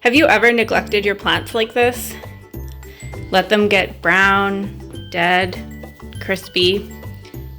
Have you ever neglected your plants like this? Let them get brown, dead, crispy,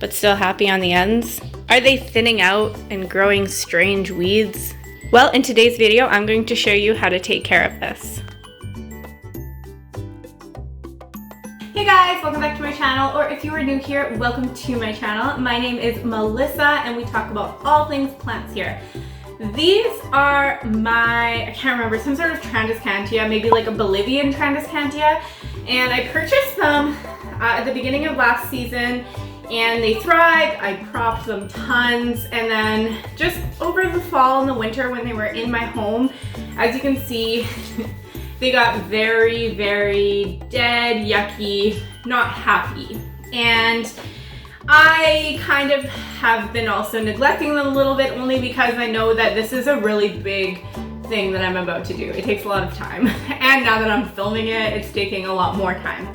but still happy on the ends? Are they thinning out and growing strange weeds? Well, in today's video, I'm going to show you how to take care of this. Hey guys, welcome back to my channel, or if you are new here, welcome to my channel. My name is Melissa and we talk about all things plants here. These are my, I can't remember, some sort of Trandescantia, maybe like a Bolivian Trandescantia, and I purchased them at the beginning of last season and they thrived. I propped them tons, and then just over the fall and the winter when they were in my home, as you can see, they got very, very dead, yucky, not happy. And I kind of have been also neglecting them a little bit, only because I know that this is a really big thing that I'm about to do. It takes a lot of time. And now that I'm filming it, it's taking a lot more time.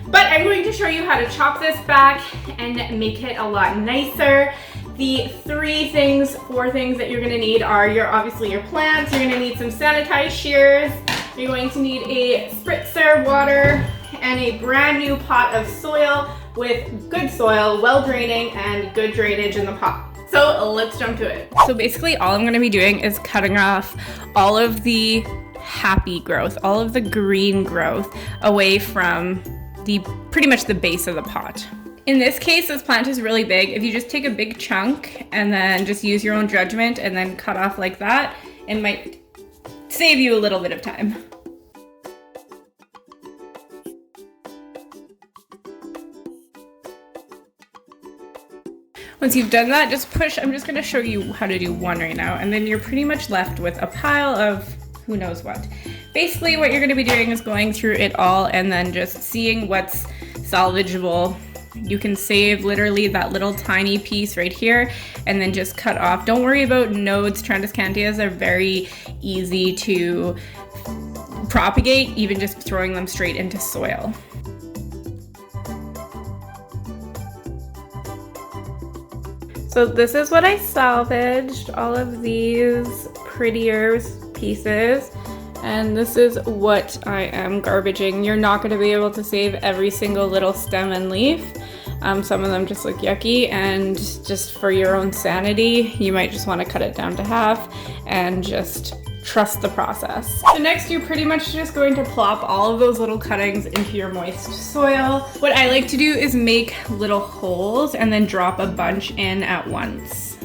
But I'm going to show you how to chop this back and make it a lot nicer. The four things that you're gonna need are obviously your plants. You're gonna need some sanitized shears. You're going to need a spritzer, water, and a brand new pot of soil with good soil, well draining, and good drainage in the pot. So let's jump to it. So basically all I'm gonna be doing is cutting off all of the happy growth, all of the green growth away from pretty much the base of the pot. In this case, this plant is really big. If you just take a big chunk and then just use your own judgment and then cut off like that, it might save you a little bit of time. Once you've done that, just push. I'm just gonna show you how to do one right now, and then you're pretty much left with a pile of who knows what. Basically, what you're gonna be doing is going through it all and then just seeing what's salvageable. You can save literally that little tiny piece right here and then just cut off. Don't worry about nodes. Trandescantias are very easy to propagate, even just throwing them straight into soil. So this is what I salvaged, all of these prettier pieces, and this is what I am garbaging. You're not going to be able to save every single little stem and leaf. Some of them just look yucky, and just for your own sanity, you might just want to cut it down to half and just trust the process. So next, you're pretty much just going to plop all of those little cuttings into your moist soil. What I like to do is make little holes and then drop a bunch in at once.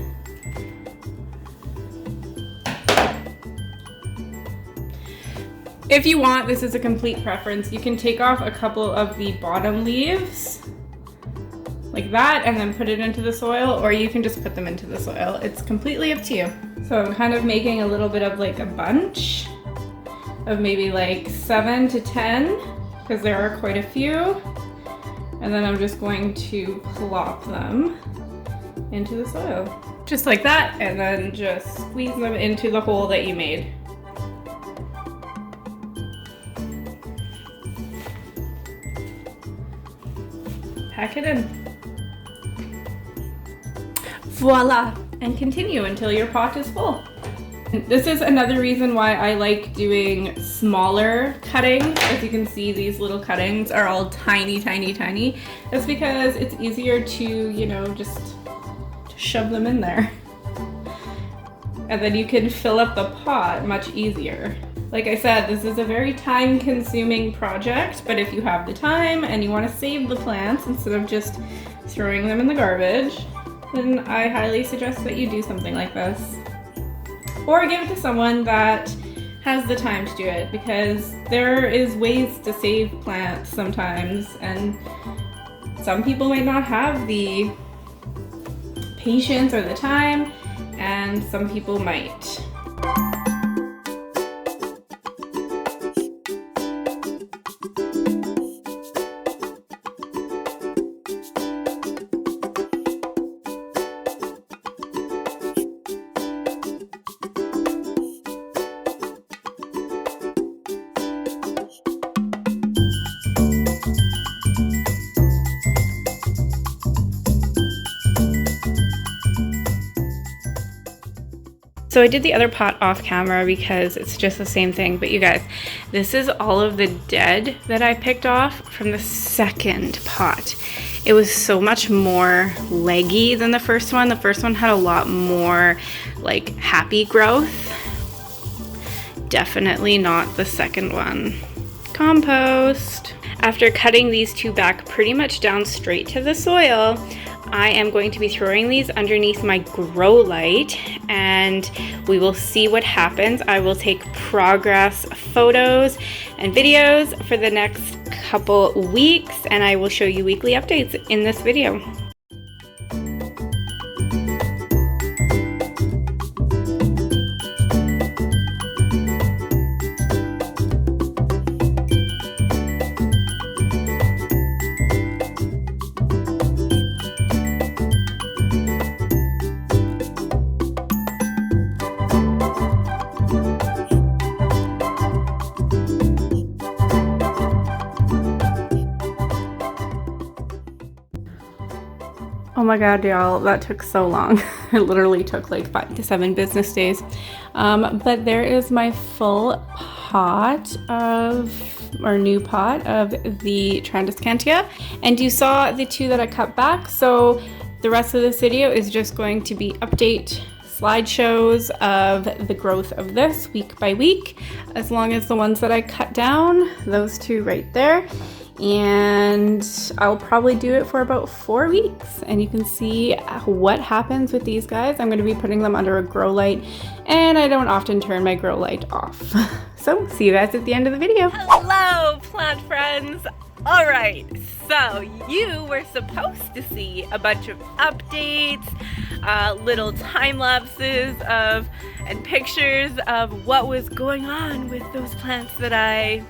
If you want, this is a complete preference, you can take off a couple of the bottom leaves like that and then put it into the soil, or you can just put them into the soil. It's completely up to you. So I'm kind of making a little bit of like a bunch of maybe like 7 to 10, because there are quite a few. And then I'm just going to plop them into the soil. Just like that, and then just squeeze them into the hole that you made. Pack it in. Voila! And continue until your pot is full. This is another reason why I like doing smaller cuttings. As you can see, these little cuttings are all tiny, tiny, tiny. That's because it's easier to, you know, just to shove them in there. And then you can fill up the pot much easier. Like I said, this is a very time-consuming project, but if you have the time and you want to save the plants instead of just throwing them in the garbage, then I highly suggest that you do something like this. Or give it to someone that has the time to do it, because there is ways to save plants sometimes, and some people might not have the patience or the time, and some people might. So I did the other pot off camera because it's just the same thing. But you guys, this is all of the dead that I picked off from the second pot. It was so much more leggy than the first one. The first one had a lot more like happy growth. Definitely not the second one. Compost. After cutting these two back pretty much down straight to the soil, I am going to be throwing these underneath my grow light and we will see what happens. I will take progress photos and videos for the next couple weeks and I will show you weekly updates in this video. Oh my god, y'all, that took so long. It literally took like 5 to 7 business days. But there is my full pot new pot of the Trandescantia. And you saw the two that I cut back. So the rest of this video is just going to be update slideshows of the growth of this week by week, as long as the ones that I cut down, those two right there. And I'll probably do it for about 4 weeks and you can see what happens with these guys. I'm going to be putting them under a grow light and I don't often turn my grow light off. So see you guys at the end of the video. Hello plant friends. All right, so you were supposed to see a bunch of updates, little time lapses and pictures of what was going on with those plants that I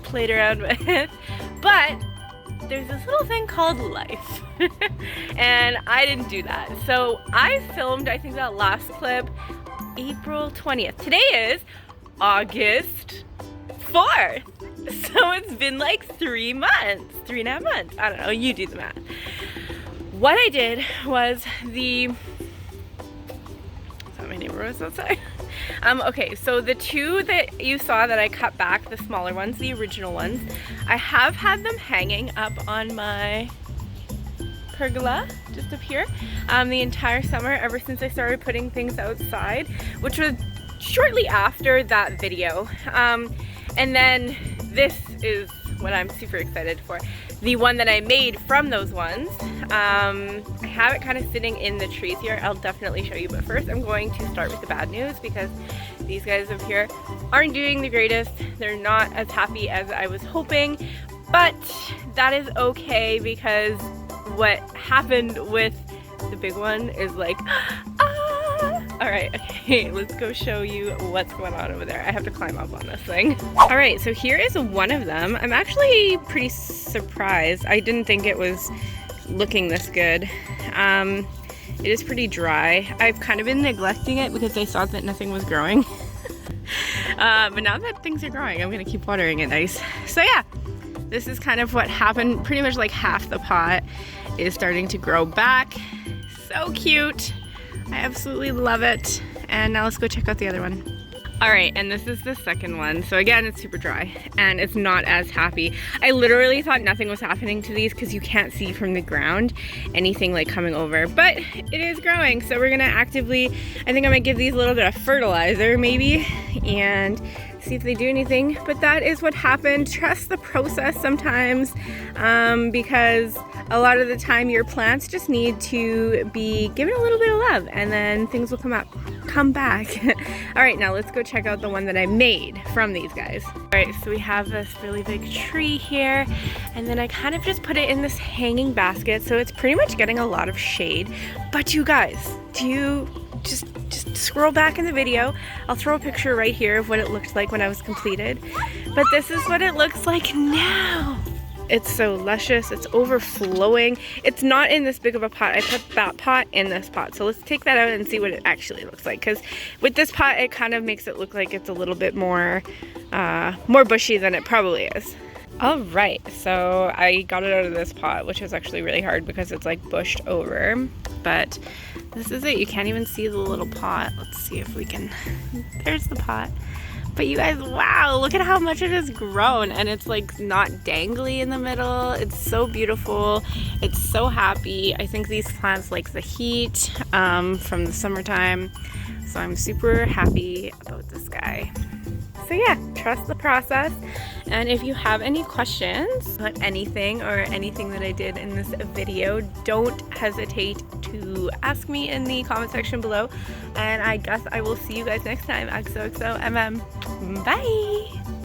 played around with, but there's this little thing called life and I didn't do that. So I filmed, I think, that last clip April 20th. Today is August 4th, so it's been like 3 months, 3.5 months, I don't know, you do the math. What I did was is that my neighbor was outside? Okay, so the two that you saw that I cut back, the smaller ones, the original ones, I have had them hanging up on my pergola, just up here, the entire summer, ever since I started putting things outside, which was shortly after that video. And then this is what I'm super excited for. The one that I made from those ones. I have it kind of sitting in the trees here. I'll definitely show you, but first I'm going to start with the bad news because these guys up here aren't doing the greatest. They're not as happy as I was hoping, but that is okay because what happened with the big one is like, all right, okay, let's go show you what's going on over there. I have to climb up on this thing. All right, so here is one of them. I'm actually pretty surprised. I didn't think it was looking this good. It is pretty dry. I've kind of been neglecting it because I thought that nothing was growing. But now that things are growing, I'm gonna keep watering it nice. So yeah, this is kind of what happened. Pretty much like half the pot is starting to grow back. So cute. I absolutely love it. And now let's go check out the other one. All right, and this is the second one. So again, it's super dry and it's not as happy. I literally thought nothing was happening to these because you can't see from the ground anything like coming over, but it is growing. So we're gonna actively, I think I'm gonna give these a little bit of fertilizer maybe and see if they do anything. But that is what happened. Trust the process sometimes, because a lot of the time your plants just need to be given a little bit of love and then things will come back. All right, now let's go check out the one that I made from these guys. All right, so we have this really big tree here and then I kind of just put it in this hanging basket, so it's pretty much getting a lot of shade. But you guys, do you just scroll back in the video? I'll throw a picture right here of what it looked like when I was completed, but this is what it looks like now. It's so luscious, it's overflowing. It's not in this big of a pot. I put that pot in this pot. So let's take that out and see what it actually looks like. Because with this pot, it kind of makes it look like it's a little bit more bushy than it probably is. All right, so I got it out of this pot, which is actually really hard because it's like bushed over, but this is it. You can't even see the little pot. Let's see if we can, there's the pot. But you guys, wow, look at how much it has grown, and it's like not dangly in the middle. It's so beautiful. It's so happy. I think these plants like the heat from the summertime, so I'm super happy about this guy. So yeah, trust the process. And if you have any questions about anything or anything that I did in this video, don't hesitate to ask me in the comment section below. And I guess I will see you guys next time. XOXO MM. Bye!